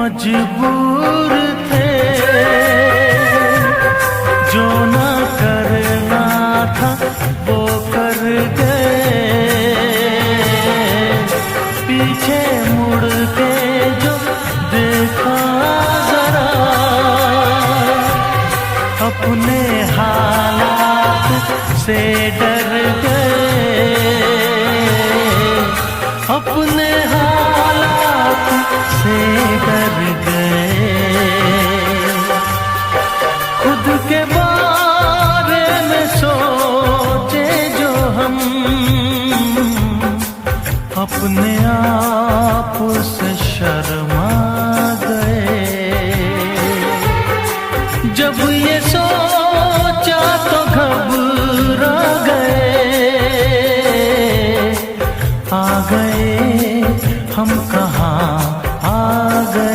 मजबूर थे, जो ना करना था वो कर गए। पीछे मुड़ के जो देखा जरा, अपने हालात से डर गए, अपने हालात से डर गए। खुद के बारे में सोचे जो हम, अपने आप से शर्मा गए। जब ये सोचा तो घबरा गए, आ गए हम कहाँ आ गए।